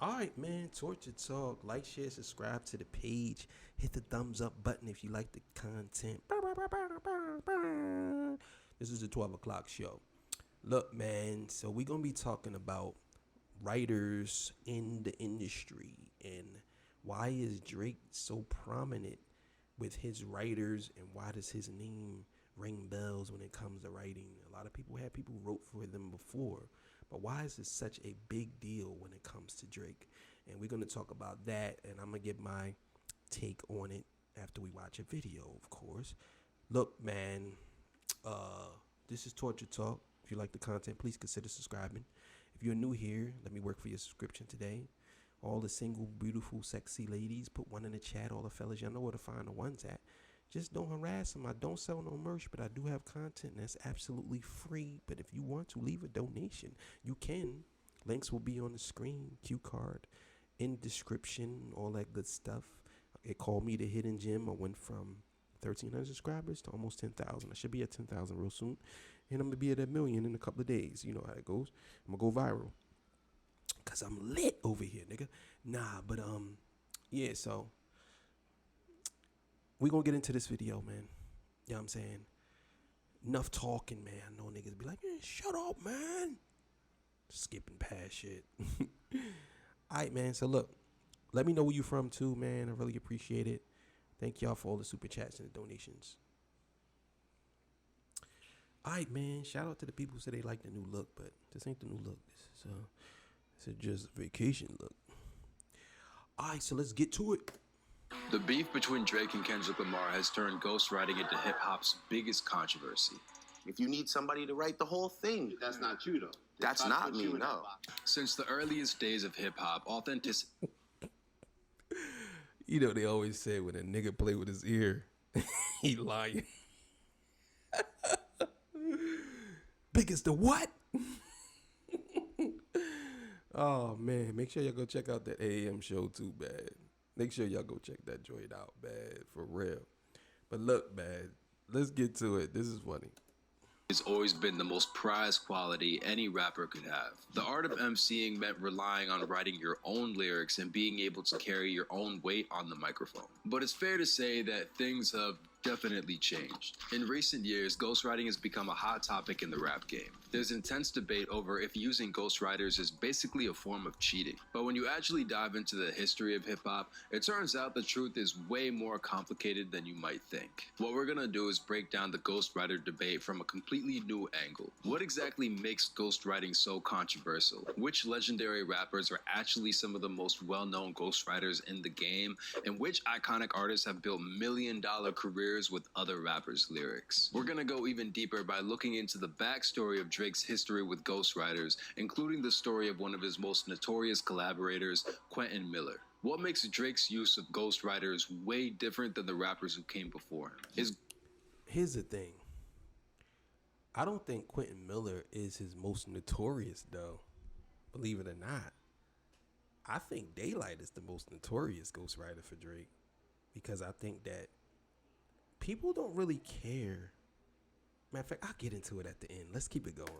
Alright, man, Torture Talk. Like, share, subscribe to the page. Hit the thumbs up button if you like the content. This is the 12 o'clock show. Look, man, so we're going to be talking about writers in the industry and why is Drake so prominent with his writers and why does his name ring bells when it comes to writing. A lot of people wrote for them before, but why is this such a big deal when it comes to Drake? And we're going to talk about that, and I'm going to give my take on it after we watch a video, of course. Look, man, this is Torture Talk. If you like the content, please consider subscribing. If you're new here, let me work for your subscription today. All the single, beautiful, sexy ladies, put one in the chat. All the fellas, y'all know where to find the ones at. Just don't harass them. I don't sell no merch, but I do have content that's absolutely free. But if you want to leave a donation, you can. Links will be on the screen, cue card, in description, all that good stuff. It called me the hidden gem. I went from 1,300 subscribers to almost 10,000. I should be at 10,000 real soon. And I'm going to be at 1 million in a couple of days. You know how it goes. I'm going to go viral. Because I'm lit over here, nigga. Nah, but, yeah, so we gonna get into this video, man. You know what I'm saying? Enough talking, man. I know niggas be like, man, shut up, man. Skipping past shit. Alright, man. So look, let me know where you from too, man. I really appreciate it. Thank y'all for all the super chats and the donations. Alright, man. Shout out to the people who say they like the new look, but this ain't the new look. This is just a vacation look. Alright, so let's get to it. The beef between Drake and Kendrick Lamar has turned ghostwriting into hip-hop's biggest controversy. If you need somebody to write the whole thing. That's not you, though. That's not me, no. Since the earliest days of hip-hop, authenticity... You know, they always say when a nigga play with his ear, he lying. Biggest the what? Oh, man. Make sure y'all go check out that AM show too, bad. Make sure y'all go check that joint out, bad, for real. But look, man, let's get to it. This is funny. Has always been the most prized quality any rapper could have. The art of emceeing meant relying on writing your own lyrics and being able to carry your own weight on the microphone. But it's fair to say that things have definitely changed. In recent years, ghostwriting has become a hot topic in the rap game. There's intense debate over if using ghostwriters is basically a form of cheating. But when you actually dive into the history of hip-hop, it turns out the truth is way more complicated than you might think. What we're gonna do is break down the ghostwriter debate from a completely new angle. What exactly makes ghostwriting so controversial? Which legendary rappers are actually some of the most well-known ghostwriters in the game? And which iconic artists have built million-dollar careers with other rappers' lyrics? We're gonna go even deeper by looking into the backstory of Drake's history with ghostwriters, including the story of one of his most notorious collaborators, Quentin Miller. What makes Drake's use of ghostwriters way different than the rappers who came before him? Here's the thing. I don't think Quentin Miller is his most notorious, though. Believe it or not. I think Daylight is the most notorious ghostwriter for Drake. Because I think that people don't really care. Matter of fact, I'll get into it at the end. Let's keep it going.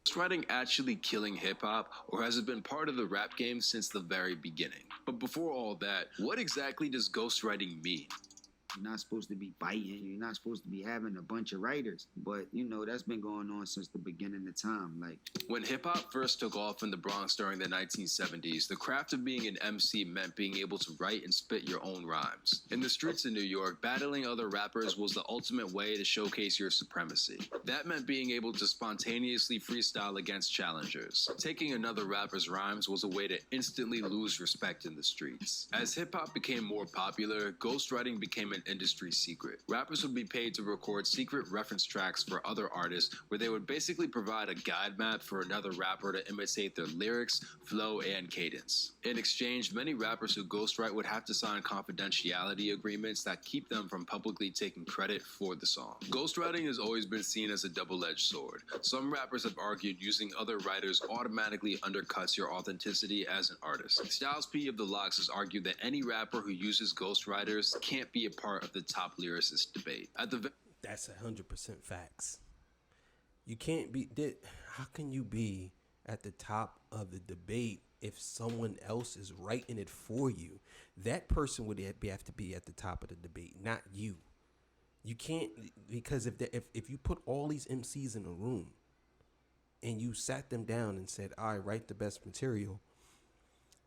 Is ghostwriting actually killing hip-hop, or has it been part of the rap game since the very beginning? But before all that, what exactly does ghostwriting mean? You're not supposed to be fighting. You're not supposed to be having a bunch of writers. But, you know, that's been going on since the beginning of time. Like, when hip-hop first took off in the Bronx during the 1970s, the craft of being an MC meant being able to write and spit your own rhymes. In the streets of New York, battling other rappers was the ultimate way to showcase your supremacy. That meant being able to spontaneously freestyle against challengers. Taking another rapper's rhymes was a way to instantly lose respect in the streets. As hip-hop became more popular, ghostwriting became an industry secret. Rappers would be paid to record secret reference tracks for other artists where they would basically provide a guide map for another rapper to imitate their lyrics, flow, and cadence. In exchange, many rappers who ghostwrite would have to sign confidentiality agreements that keep them from publicly taking credit for the song. Ghostwriting has always been seen as a double-edged sword. Some rappers have argued using other writers automatically undercuts your authenticity as an artist. Styles P of the Lox has argued that any rapper who uses ghostwriters can't be a part of the top lyricist debate. That's 100% facts. You can't be. How can you be at the top of the debate if someone else is writing it for you, that person would have to be at the top of the debate, not you. You can't, because if you put all these MCs in a room and you sat them down and said, all right, write the best material,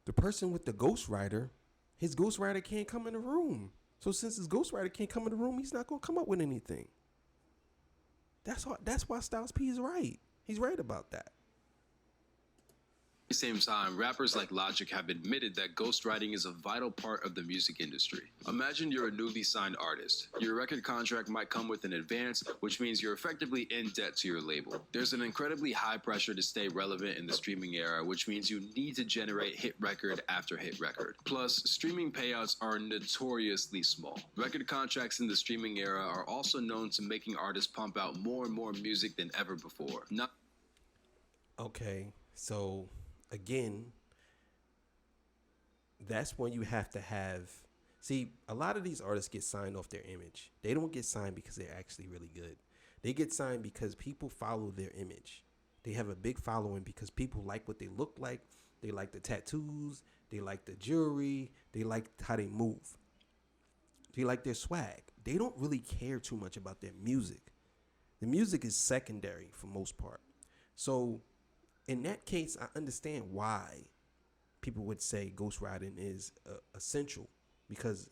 the person with the ghostwriter, his ghostwriter can't come in the room. So since his ghostwriter can't come in the room, he's not going to come up with anything. That's why Styles P is right. He's right about that. At the same time, rappers like Logic have admitted that ghostwriting is a vital part of the music industry. Imagine you're a newly signed artist. Your record contract might come with an advance, which means you're effectively in debt to your label. There's an incredibly high pressure to stay relevant in the streaming era, which means you need to generate hit record after hit record. Plus, streaming payouts are notoriously small. Record contracts in the streaming era are also known to making artists pump out more and more music than ever before. Okay, so again, that's when you have to have. See, a lot of these artists get signed off their image. They don't get signed because they're actually really good. They get signed because people follow their image. They have a big following because people like what they look like. They like the tattoos. They like the jewelry. They like how they move. They like their swag. They don't really care too much about their music. The music is secondary for most part. So in that case, I understand why people would say ghostwriting is essential, because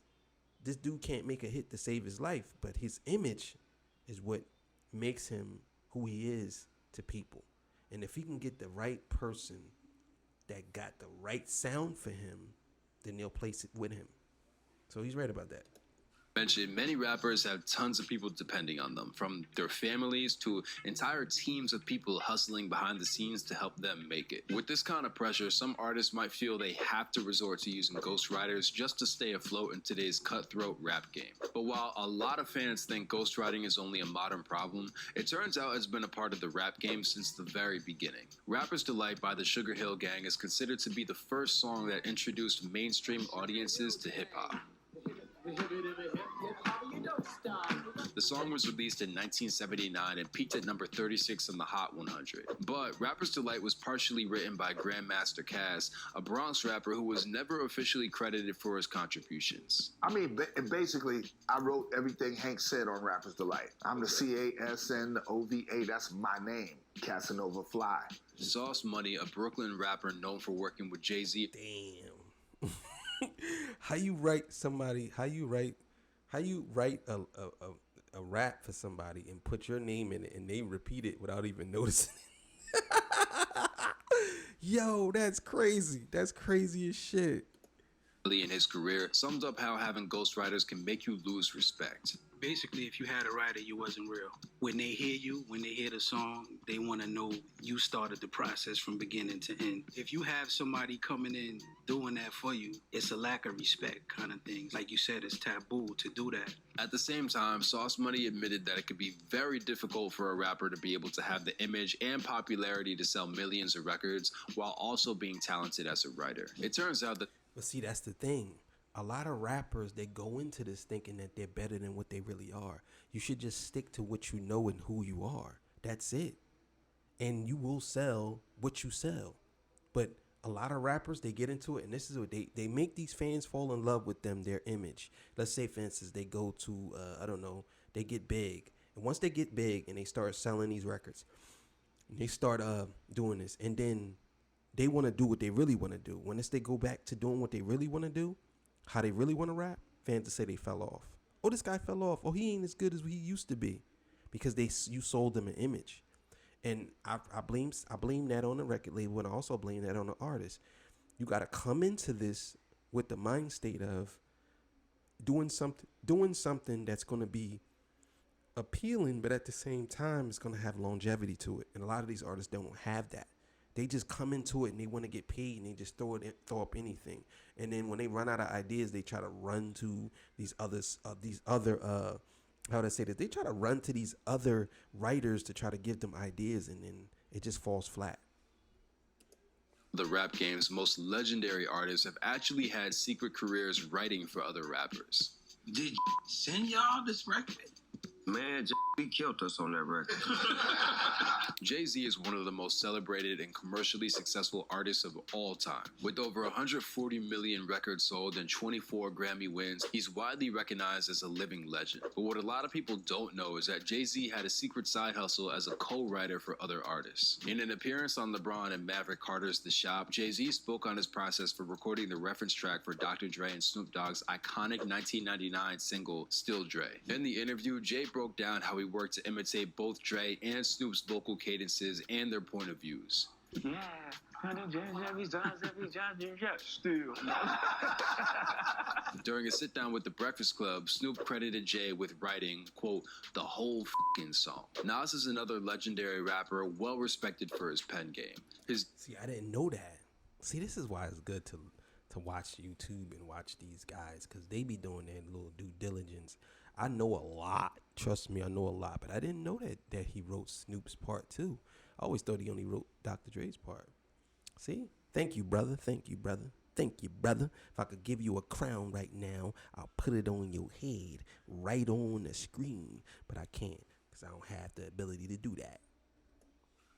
this dude can't make a hit to save his life, but his image is what makes him who he is to people. And if he can get the right person that got the right sound for him, then they'll place it with him. So he's right about that. Mentioned, many rappers have tons of people depending on them, from their families to entire teams of people hustling behind the scenes to help them make it. With this kind of pressure, some artists might feel they have to resort to using ghostwriters just to stay afloat in today's cutthroat rap game. But while a lot of fans think ghostwriting is only a modern problem, it turns out it's been a part of the rap game since the very beginning. Rapper's Delight by the Sugar Hill Gang is considered to be the first song that introduced mainstream audiences to hip-hop. The song was released in 1979 and peaked at number 36 on the Hot 100. But Rapper's Delight was partially written by Grandmaster Caz, a Bronx rapper who was never officially credited for his contributions. I mean, basically, I wrote everything Hank said on Rapper's Delight. I'm the CASNOVA, that's my name, Casanova Fly. Sauce Money, a Brooklyn rapper known for working with Jay-Z. Damn. How you write a rap for somebody and put your name in it and they repeat it without even noticing it? Yo, that's crazy. That's crazy as shit. In his career, summed up how having ghostwriters can make you lose respect. Basically, if you had a writer, you wasn't real. When they hear you, when they hear the song, they want to know you started the process from beginning to end. If you have somebody coming in doing that for you, it's a lack of respect kind of thing. Like you said, it's taboo to do that. At the same time, Sauce Money admitted that it could be very difficult for a rapper to be able to have the image and popularity to sell millions of records while also being talented as a writer. It turns out that... But see, that's the thing. A lot of rappers, they go into this thinking that they're better than what they really are. You should just stick to what you know and who you are. That's it. And you will sell what you sell. But a lot of rappers, they get into it, and this is what they make these fans fall in love with them, their image. Let's say, for instance, they go to, they get big. And once they get big and they start selling these records, they start doing this. And then they want to do what they really want to do. When they go back to doing what they really want to do, how they really want to rap, fans will say they fell off. Oh, this guy fell off. Oh, he ain't as good as he used to be, because you sold them an image. And I blame that on the record label, and I also blame that on the artist. You got to come into this with the mind state of doing something that's going to be appealing, but at the same time, it's going to have longevity to it. And a lot of these artists don't have that. They just come into it and they want to get paid, and they just throw up anything. And then when they run out of ideas, they try to run to these other they try to run to these other writers to try to give them ideas, and then it just falls flat. The rap game's most legendary artists have actually had secret careers writing for other rappers. Did you send y'all this record? Man, He killed us on that record. Jay-Z is one of the most celebrated and commercially successful artists of all time. With over 140 million records sold and 24 Grammy wins, he's widely recognized as a living legend. But what a lot of people don't know is that Jay-Z had a secret side hustle as a co-writer for other artists. In an appearance on LeBron and Maverick Carter's The Shop, Jay-Z spoke on his process for recording the reference track for Dr. Dre and Snoop Dogg's iconic 1999 single, Still Dre. In the interview, Jay broke down how he worked to imitate both Dre and Snoop's vocal cadences and their point of views. Yeah, still. During a sit-down with The Breakfast Club, Snoop credited Jay with writing, quote, the whole f***ing song. Nas is another legendary rapper, well-respected for his pen game. See, I didn't know that. See, this is why it's good to watch YouTube and watch these guys, because they be doing their little due diligence. I know a lot. Trust me, I know a lot. But I didn't know that he wrote Snoop's part, too. I always thought he only wrote Dr. Dre's part. See? Thank you, brother. Thank you, brother. Thank you, brother. If I could give you a crown right now, I'll put it on your head, right on the screen. But I can't, because I don't have the ability to do that.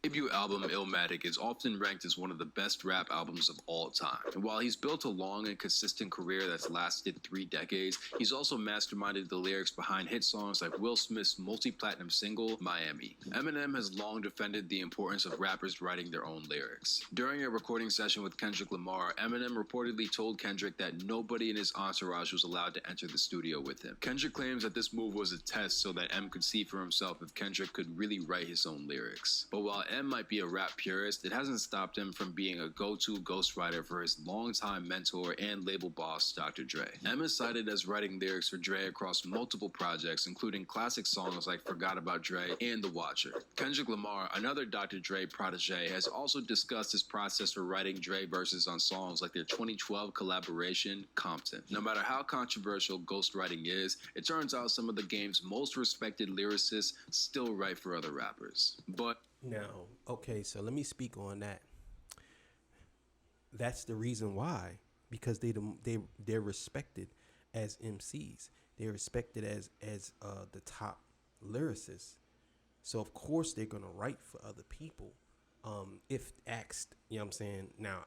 Debut album Illmatic is often ranked as one of the best rap albums of all time. And while he's built a long and consistent career that's lasted 3 decades, he's also masterminded the lyrics behind hit songs like Will Smith's multi-platinum single, Miami. Eminem has long defended the importance of rappers writing their own lyrics. During a recording session with Kendrick Lamar, Eminem reportedly told Kendrick that nobody in his entourage was allowed to enter the studio with him. Kendrick claims that this move was a test so that M could see for himself if Kendrick could really write his own lyrics. But while M might be a rap purist, it hasn't stopped him from being a go-to ghostwriter for his longtime mentor and label boss, Dr. Dre. M is cited as writing lyrics for Dre across multiple projects, including classic songs like Forgot About Dre and The Watcher. Kendrick Lamar, another Dr. Dre protege, has also discussed his process for writing Dre verses on songs like their 2012 collaboration, Compton. No matter how controversial ghostwriting is, it turns out some of the game's most respected lyricists still write for other rappers. But now, okay, so let me speak on that. That's the reason why, because they're respected as MCs. They're respected as the top lyricists. So of course they're gonna write for other people, if asked. You know what I'm saying? Now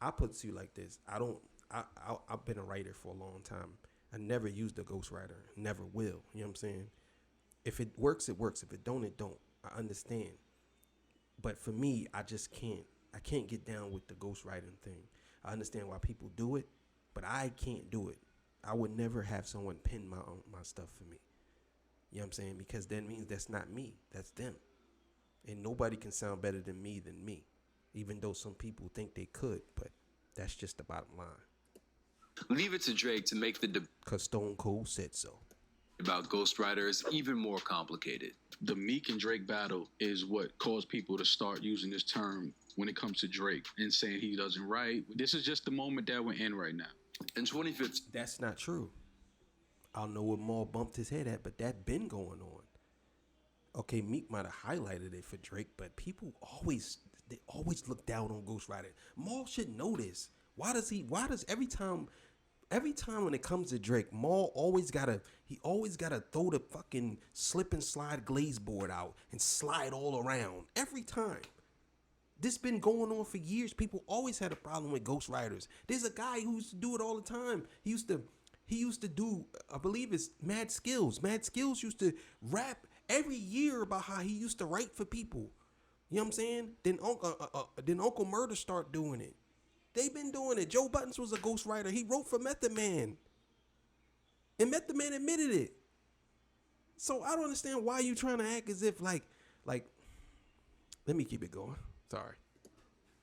I put it to you like this. I've been a writer for a long time. I never used a ghostwriter. Never will. You know what I'm saying? If it works, it works. If it don't, it don't. I understand. But for me, I just can't. I can't get down with the ghostwriting thing. I understand why people do it, but I can't do it. I would never have someone pen my stuff for me. You know what I'm saying? Because that means that's not me. That's them. And nobody can sound better than me, even though some people think they could. But that's just the bottom line. leave it to Drake to make the debate Because Stone Cold said so. about ghostwriters even more complicated. The Meek and Drake battle is what caused people to start using this term when it comes to Drake and saying he doesn't write. This is just the moment that we're in right now. In 2015, That's not true. I don't know what Maul bumped his head at, but that been going on. Okay, Meek might have highlighted it for Drake, but people always look down on ghostwriting. Maul should know this. Why does every time when it comes to Drake, Maul always gotta throw the fucking slip and slide glaze board out and slide all around every time. This been going on for years. People always had a problem with ghostwriters. There's a guy who used to do it all the time. He used to do, I believe it's Mad Skills. Mad Skills used to rap every year about how he used to write for people. You know what I'm saying? Then Uncle Murder start doing it. They've been doing it. Joe Buttons was a ghostwriter. He wrote for Method Man. And Method Man admitted it. So I don't understand why you trying to act as if like, let me keep it going. Sorry.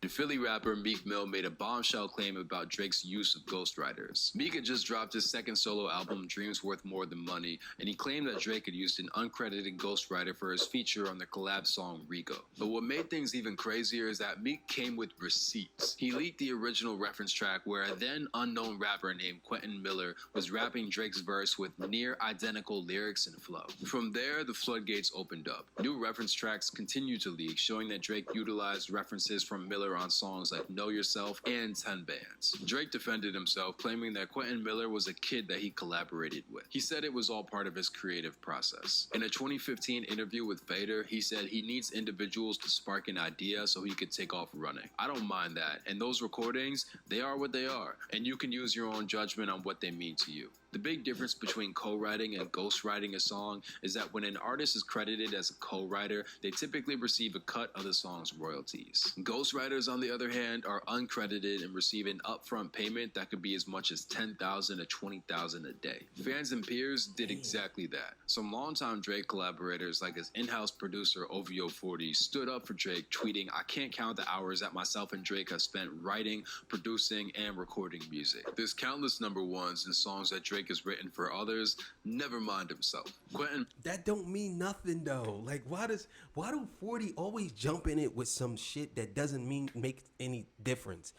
the Philly rapper Meek Mill made a bombshell claim about Drake's use of ghostwriters. Meek had just dropped his second solo album, Dreams Worth More Than Money, and he claimed that Drake had used an uncredited ghostwriter for his feature on the collab song Rico. But what made things even crazier is that Meek came with receipts. He leaked the original reference track where a then unknown rapper named Quentin Miller was rapping Drake's verse with near identical lyrics and flow. From there, the floodgates opened up. New reference tracks continued to leak, showing that Drake utilized references from Miller Miller on songs like Know Yourself and 10 Bands. Drake defended himself, claiming that Quentin Miller was a kid that he collaborated with. He said it was all part of his creative process. In a 2015 interview with Vader, he said he needs individuals to spark an idea so he could take off running. I don't mind that, and those recordings, they are what they are, and you can use your own judgment on what they mean to you. The big difference between co-writing and ghostwriting a song is that when an artist is credited as a co-writer, they typically receive a cut of the song's royalties. Ghostwriters, on the other hand, are uncredited and receive an upfront payment that could be as much as $10,000 to $20,000 a day. Fans and peers did exactly that. Some longtime Drake collaborators, like his in-house producer OVO 40, stood up for Drake, tweeting, "I can't count the hours that myself and Drake have spent writing, producing, and recording music. There's countless number ones in songs that Drake has written for others, never mind himself." Quentin. That don't mean nothing though. Like, why do 40 always jump in it with some shit that doesn't make any difference?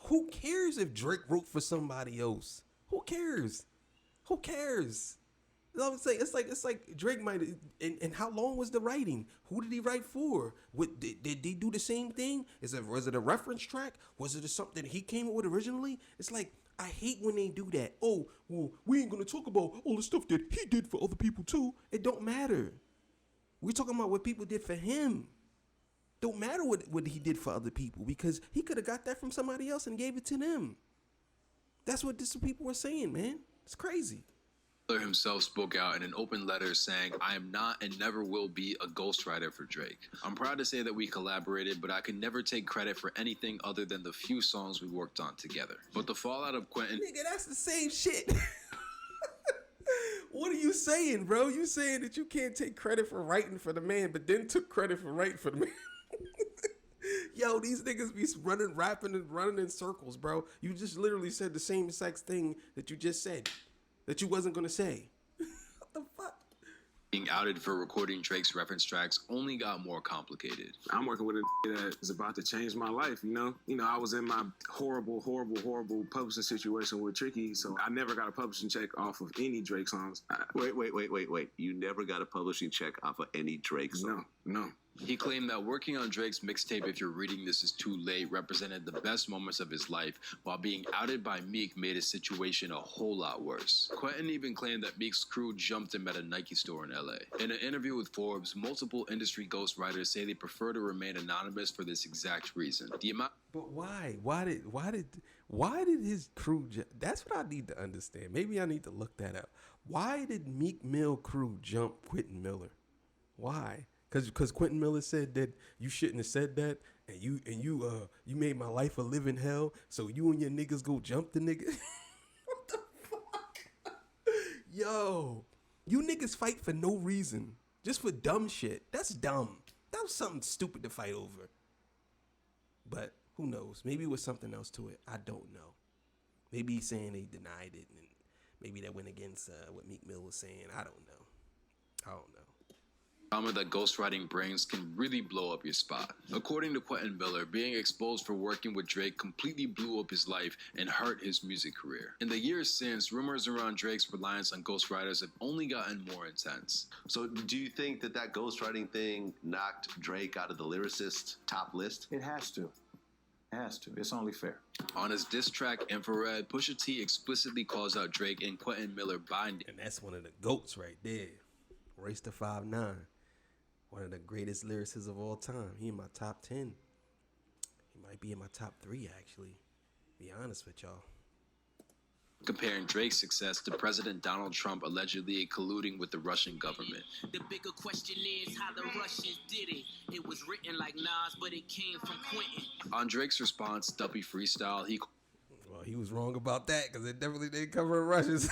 Who cares if Drake wrote for somebody else? Who cares? Who cares? You know what I'm saying? It's like Drake might. And how long was the writing? Who did he write for? What did he do the same thing? Was it a reference track? Was it something he came up with originally? It's like, I hate when they do that. Oh, well, we ain't gonna talk about all the stuff that he did for other people too. It don't matter. We're talking about what people did for him. Don't matter what he did for other people, because he could have got that from somebody else and gave it to them. That's what people were saying, man. It's crazy. Miller himself spoke out in an open letter saying, "I am not and never will be a ghostwriter for Drake. I'm proud to say that we collaborated, but I can never take credit for anything other than the few songs we worked on together." But the fallout of Quentin... Nigga, that's the same shit. What are you saying, bro? You saying that you can't take credit for writing for the man, but then took credit for writing for the man. Yo, these niggas be rapping and running in circles, bro. You just literally said the same exact thing that you just said, that you wasn't gonna say. What the fuck? Being outed for recording Drake's reference tracks only got more complicated. I'm working with a that is about to change my life, you know? I was in my horrible publishing situation with Tricky, so I never got a publishing check off of any Drake songs. Wait. You never got a publishing check off of any Drake song? No. He claimed that working on Drake's mixtape If You're Reading This Is Too Late represented the best moments of his life, while being outed by Meek made his situation a whole lot worse. Quentin even claimed that Meek's crew jumped him at a Nike store in LA. In an interview with Forbes, multiple industry ghostwriters say they prefer to remain anonymous for this exact reason. But why? Why did his crew that's what I need to understand. Maybe I need to look that up. Why did Meek Mill crew jump Quentin Miller? Why? Because Quentin Miller said that you shouldn't have said that, and you made my life a living hell, so you and your niggas go jump the nigga. What the fuck? Yo, you niggas fight for no reason, just for dumb shit. That's dumb. That was something stupid to fight over. But who knows? Maybe it was something else to it. I don't know. Maybe he's saying they denied it, and maybe that went against what Meek Mill was saying. I don't know. Drama that ghostwriting brings can really blow up your spot. According to Quentin Miller, being exposed for working with Drake completely blew up his life and hurt his music career. In the years since, rumors around Drake's reliance on ghostwriters have only gotten more intense. So do you think that ghostwriting thing knocked Drake out of the lyricist top list? It has to. It's only fair. On his diss track Infrared, Pusha T explicitly calls out Drake and Quentin Miller binding. And that's one of the GOATs right there. Race to 5'9". One of the greatest lyricists of all time. He in my top 10. He might be in my top 3, actually. Be honest with y'all. Comparing Drake's success to President Donald Trump allegedly colluding with the Russian government. The bigger question is how the Russians did it. It was written like Nas, but it came from Quentin. On Drake's response, Duppy Freestyle, Well, he was wrong about that, because it definitely didn't cover Russians.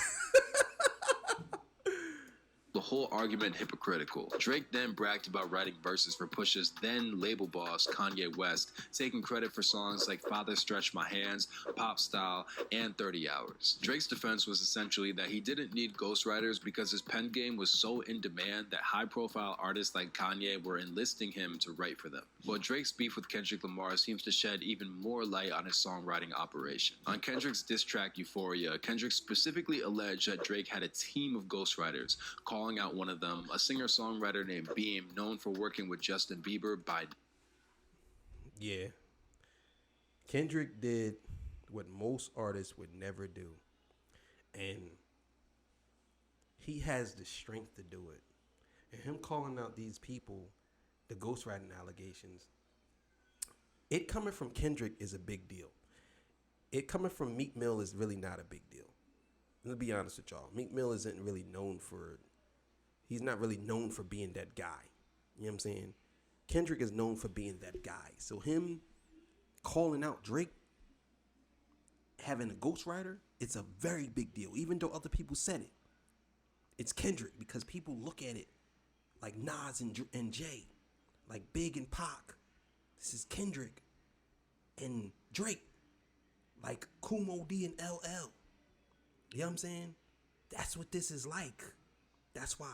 the whole argument hypocritical. Drake then bragged about writing verses for Pusha's then label boss, Kanye West, taking credit for songs like Father Stretch My Hands, Pop Style, and 30 Hours. Drake's defense was essentially that he didn't need ghostwriters because his pen game was so in demand that high-profile artists like Kanye were enlisting him to write for them. But Drake's beef with Kendrick Lamar seems to shed even more light on his songwriting operation. On Kendrick's diss track Euphoria, Kendrick specifically alleged that Drake had a team of ghostwriters, calling out one of them, a singer-songwriter named Beam, known for working with Justin Bieber by... Yeah. Kendrick did what most artists would never do. And he has the strength to do it. And him calling out these people, the ghostwriting allegations, it coming from Kendrick is a big deal. It coming from Meek Mill is really not a big deal. Let's be honest with y'all. Meek Mill isn't really known for, he's not really known for being that guy. You know what I'm saying? Kendrick is known for being that guy. So him calling out Drake having a ghostwriter, it's a very big deal. Even though other people said it, it's Kendrick because people look at it like Nas and Jay, like Big and Pac. This is Kendrick and Drake, like Kumo D and LL. You know what I'm saying? That's what this is like. That's why.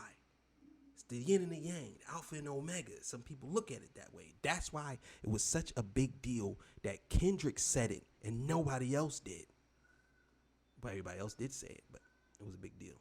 It's the yin and the yang, alpha and omega. Some people look at it that way. That's why it was such a big deal that Kendrick said it and nobody else did. But everybody else did say it, but it was a big deal.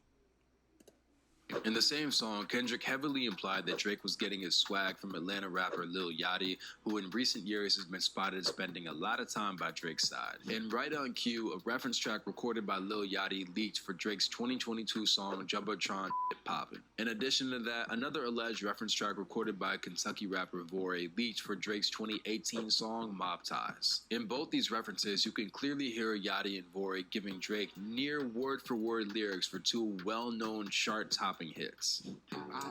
In the same song, Kendrick heavily implied that Drake was getting his swag from Atlanta rapper Lil Yachty, who in recent years has been spotted spending a lot of time by Drake's side. In Right on Cue, a reference track recorded by Lil Yachty leaked for Drake's 2022 song Jumbotron Poppin'. In addition to that, another alleged reference track recorded by Kentucky rapper Vore leaked for Drake's 2018 song Mob Ties. In both these references, you can clearly hear Yachty and Vore giving Drake near word-for-word lyrics for two well-known chart-topping hits. My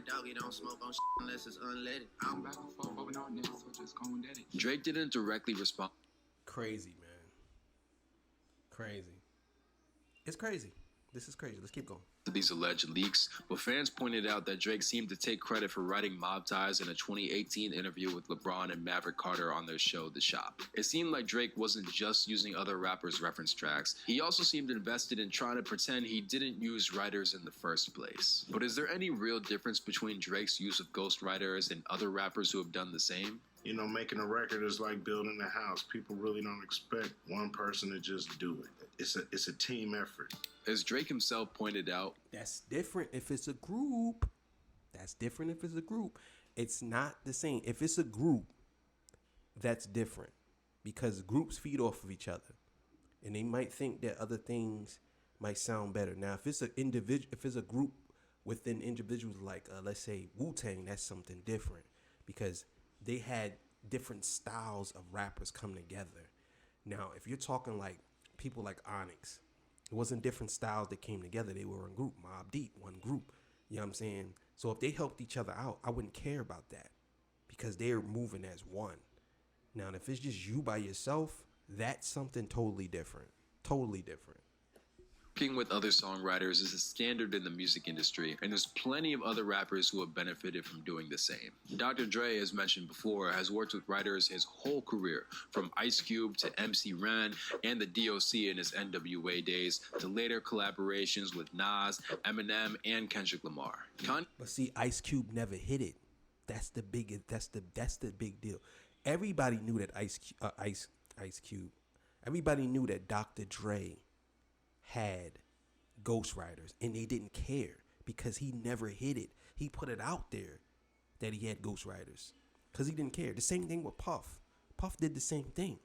doggy don't smoke on unless it's unleaded. I'm back and forth over on this, so just go and get it. Drake didn't directly respond. Crazy, man. Crazy. It's crazy. This is crazy. Let's keep going. To these alleged leaks, but fans pointed out that Drake seemed to take credit for writing Mob Ties in a 2018 interview with LeBron and Maverick Carter on their show The Shop. It seemed like Drake wasn't just using other rappers' reference tracks, he also seemed invested in trying to pretend he didn't use writers in the first place. But is there any real difference between Drake's use of ghostwriters and other rappers who have done the same? You know, making a record is like building a house. People really don't expect one person to just do it. It's a team effort. As Drake himself pointed out, that's different if it's a group. That's different if it's a group. It's not the same. If it's a group, that's different because groups feed off of each other, and they might think that other things might sound better. Now, if it's a group within individuals, like let's say Wu-Tang, that's something different because they had different styles of rappers come together. Now, if you're talking like people like Onyx, it wasn't different styles that came together. They were in group. Mobb Deep, one group. You know what I'm saying? So if they helped each other out, I wouldn't care about that because they're moving as one. Now, if it's just you by yourself, that's something totally different. Totally different. working with other songwriters is a standard in the music industry, and there's plenty of other rappers who have benefited from doing the same. Dr. Dre, as mentioned before, has worked with writers his whole career, from Ice Cube to MC Ren and the DOC in his NWA days, to later collaborations with Nas, Eminem, and Kendrick Lamar. But see, Ice Cube never hit it. That's the big deal. Everybody knew that Ice Cube. Everybody knew that Dr. Dre had ghostwriters, and they didn't care because he never hit it. He put it out there that he had ghostwriters because he didn't care. The same thing with Puff. Puff did the same thing.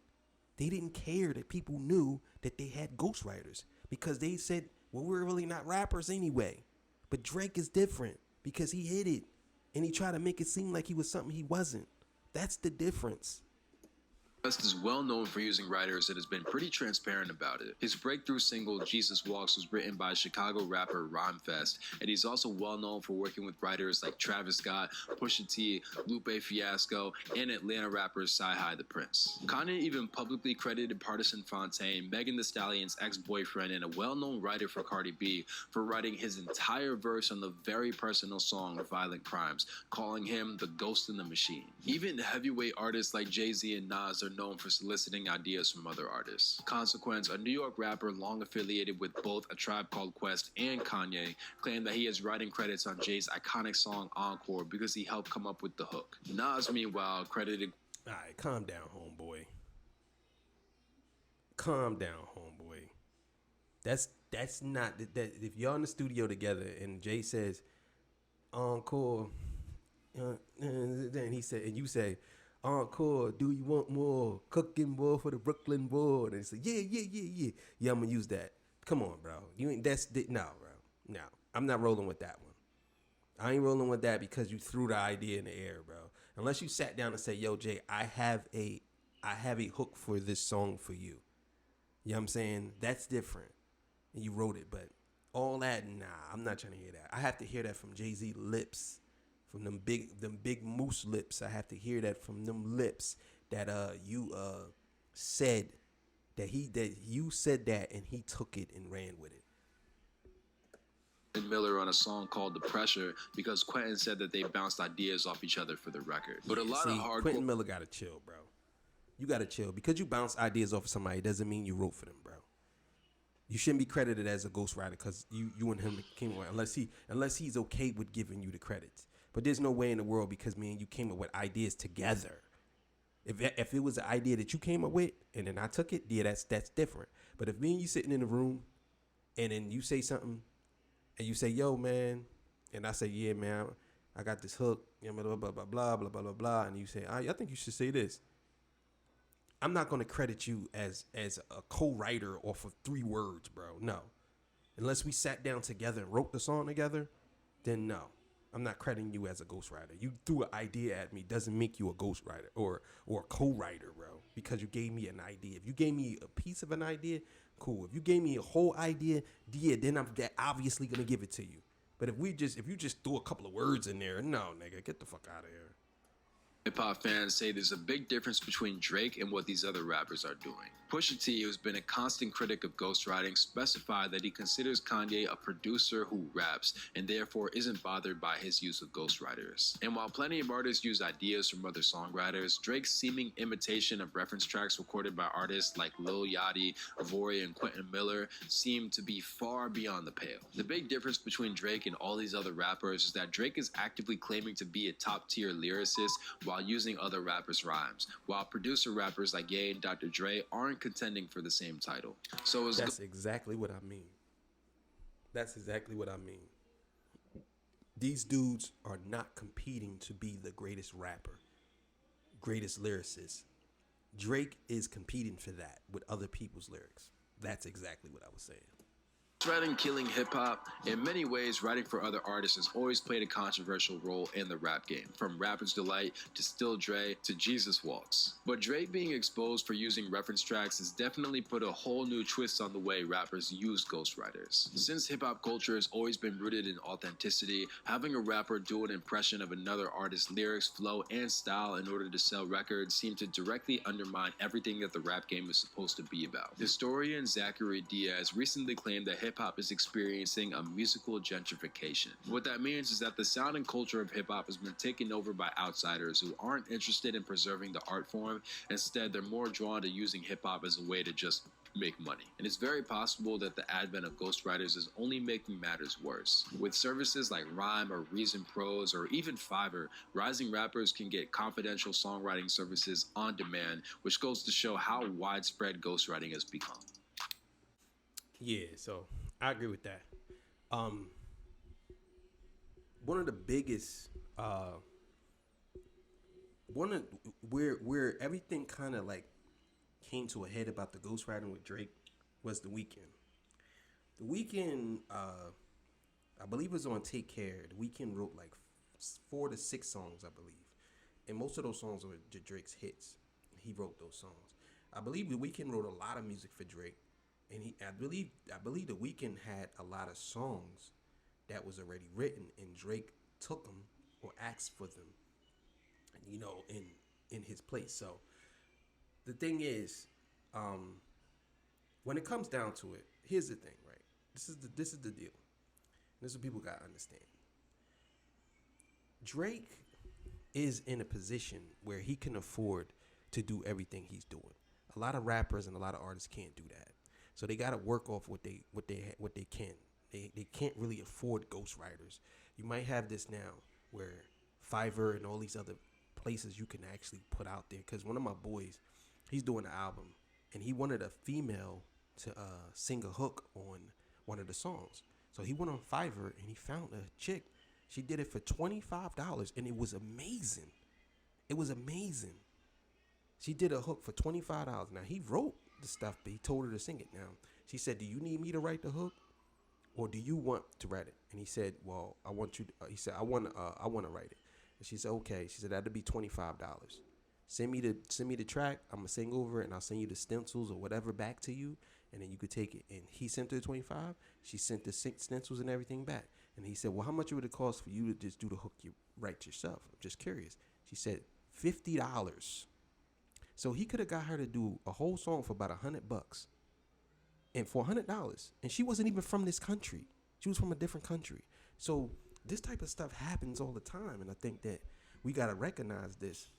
They didn't care that people knew that they had ghostwriters because they said, well, we're really not rappers anyway. But Drake is different because he hit it and he tried to make it seem like he was something he wasn't. That's the difference. West is well known for using writers and has been pretty transparent about it. His breakthrough single, Jesus Walks, was written by Chicago rapper Rhymefest, and he's also well known for working with writers like Travis Scott, Pusha T, Lupe Fiasco, and Atlanta rappers Sci-Hi the Prince. Kanye even publicly credited Partisan Fontaine, Megan Thee Stallion's ex-boyfriend and a well-known writer for Cardi B, for writing his entire verse on the very personal song Violent Crimes, calling him the ghost in the machine. Even heavyweight artists like Jay-Z and Nas are known for soliciting ideas from other artists. Consequence, a New York rapper long affiliated with both A Tribe Called Quest and Kanye, claimed that he has writing credits on Jay's iconic song Encore because he helped come up with the hook. Nas, meanwhile, credited... Alright, calm down, homeboy. Calm down, homeboy. That's not... that. If y'all in the studio together and Jay says, Encore, then he said, and you say, Encore, do you want more? Cooking boy for the Brooklyn boy. And they say, yeah. Yeah, I'm gonna use that. Come on, bro. You ain't no, bro. No. I'm not rolling with that one. I ain't rolling with that because you threw the idea in the air, bro. Unless you sat down and say, yo, Jay, I have a hook for this song for you. You know what I'm saying? That's different. And you wrote it, but all that, nah, I'm not trying to hear that. I have to hear that from Jay-Z lips. From them big moose lips. I have to hear that from them lips that you said that you said that and he took it and ran with it. And Miller on a song called The Pressure because Quentin said that they bounced ideas off each other for the record. But a lot of hardcore Quentin Miller gotta chill, bro. You gotta chill. Because you bounce ideas off of somebody doesn't mean you wrote for them, bro. You shouldn't be credited as a ghostwriter because you and him came away unless he's okay with giving you the credits. But there's no way in the world because me and you came up with ideas together. If it was an idea that you came up with and then I took it, yeah, that's different. But if me and you sitting in the room and then you say something and you say, yo, man, and I say, yeah, man, I got this hook, blah, blah, blah, blah, blah, blah, blah, blah, blah, and you say, I think you should say this. I'm not going to credit you as a co-writer off of 3 words, bro. No. Unless we sat down together and wrote the song together, then no. I'm not crediting you as a ghostwriter. You threw an idea at me doesn't make you a ghostwriter or a co-writer, bro, because you gave me an idea. If you gave me a piece of an idea, cool. If you gave me a whole idea, yeah, then I'm obviously going to give it to you. But if you just threw a couple of words in there, no, nigga, get the fuck out of here. Hip-hop fans say there's a big difference between Drake and what these other rappers are doing. Pusha T, who's been a constant critic of ghostwriting, specified that he considers Kanye a producer who raps and therefore isn't bothered by his use of ghostwriters. And while plenty of artists use ideas from other songwriters, Drake's seeming imitation of reference tracks recorded by artists like Lil Yachty, Avory, and Quentin Miller seem to be far beyond the pale. The big difference between Drake and all these other rappers is that Drake is actively claiming to be a top-tier lyricist while using other rappers' rhymes, while producer rappers like Ye and Dr. Dre aren't contending for the same title. So that's exactly what I mean. That's exactly what I mean. These dudes are not competing to be the greatest rapper, greatest lyricist. Drake is competing for that with other people's lyrics. That's exactly what I was saying. Writing killing hip-hop. In many ways, writing for other artists has always played a controversial role in the rap game, from Rapper's Delight to Still Dre to Jesus Walks. But Dre being exposed for using reference tracks has definitely put a whole new twist on the way rappers use ghostwriters. Since hip-hop culture has always been rooted in authenticity, having a rapper do an impression of another artist's lyrics, flow, and style in order to sell records seemed to directly undermine everything that the rap game is supposed to be about. Historian Zachary Diaz recently claimed that hip-hop is experiencing a musical gentrification. What that means is that the sound and culture of hip-hop has been taken over by outsiders who aren't interested in preserving the art form. Instead, they're more drawn to using hip-hop as a way to just make money. And it's very possible that the advent of ghostwriters is only making matters worse. With services like Rhyme or Reason Pros or even Fiverr, rising rappers can get confidential songwriting services on demand, which goes to show how widespread ghostwriting has become. Yeah, so I agree with that. One of the biggest, where everything kind of like came to a head about the ghostwriting with Drake was The Weeknd. The Weeknd, I believe it was on Take Care. The Weeknd wrote like 4 to 6 songs, I believe, and most of those songs were Drake's hits. He wrote those songs. I believe The Weeknd wrote a lot of music for Drake. And I believe The Weeknd had a lot of songs that was already written, and Drake took them or asked for them, you know, in his place. So the thing is, when it comes down to it, here's the thing, right? This is the deal. This is what people gotta understand. Drake is in a position where he can afford to do everything he's doing. A lot of rappers and a lot of artists can't do that. So they got to work off what they can. They can't really afford ghostwriters. You might have this now where Fiverr and all these other places you can actually put out there. Because one of my boys, he's doing an album, and he wanted a female to sing a hook on one of the songs. So he went on Fiverr and he found a chick. She did it for $25, and it was amazing. It was amazing. She did a hook for $25. Now he wrote the stuff, but he told her to sing it. Now she said, "Do you need me to write the hook, or do you want to write it?" And he said, "Well, I want you." He said, "I want to write it." And she said, "Okay." She said, "That'd be $25. Send me the track. I'm gonna sing over it, and I'll send you the stencils or whatever back to you, and then you could take it." And he sent her the 25. She sent the stencils and everything back. And he said, "Well, how much would it cost for you to just do the hook you write yourself?" I'm just curious. She said $50. So he could have got her to do a whole song for about $100, and for $100. And she wasn't even from this country. She was from a different country. So this type of stuff happens all the time, and I think that we gotta recognize this.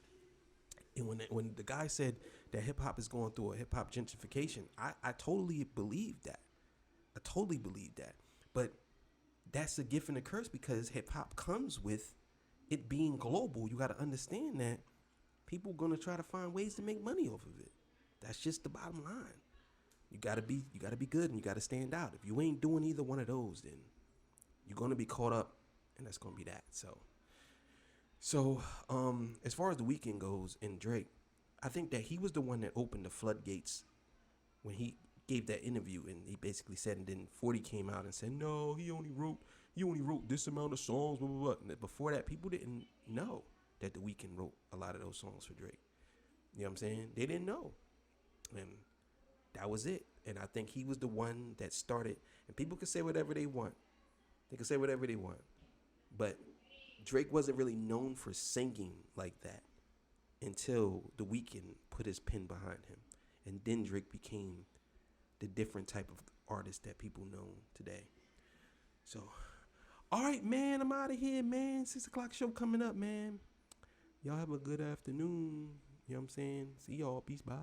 And when the guy said that hip hop is going through a hip hop gentrification, I totally believe that. I totally believe that. But that's a gift and a curse, because hip hop comes with it being global. You got to understand that people are gonna try to find ways to make money off of it. That's just the bottom line. You gotta be good, and you gotta stand out. If you ain't doing either one of those, then you're gonna be caught up, and that's gonna be that. So, as far as The Weeknd goes and Drake, I think that he was the one that opened the floodgates when he gave that interview, and he basically said, and then 40 came out and said, no, he only wrote this amount of songs, blah, blah, blah. And before that, people didn't know that The Weeknd wrote a lot of those songs for Drake. You know what I'm saying? They didn't know. And that was it. And I think he was the one that started, and people can say whatever they want. They can say whatever they want. But Drake wasn't really known for singing like that until The Weeknd put his pen behind him. And then Drake became the different type of artist that people know today. So, all right, man, I'm out of here, man. 6 o'clock show coming up, man. Y'all have a good afternoon. You know what I'm saying? See y'all. Peace. Bye.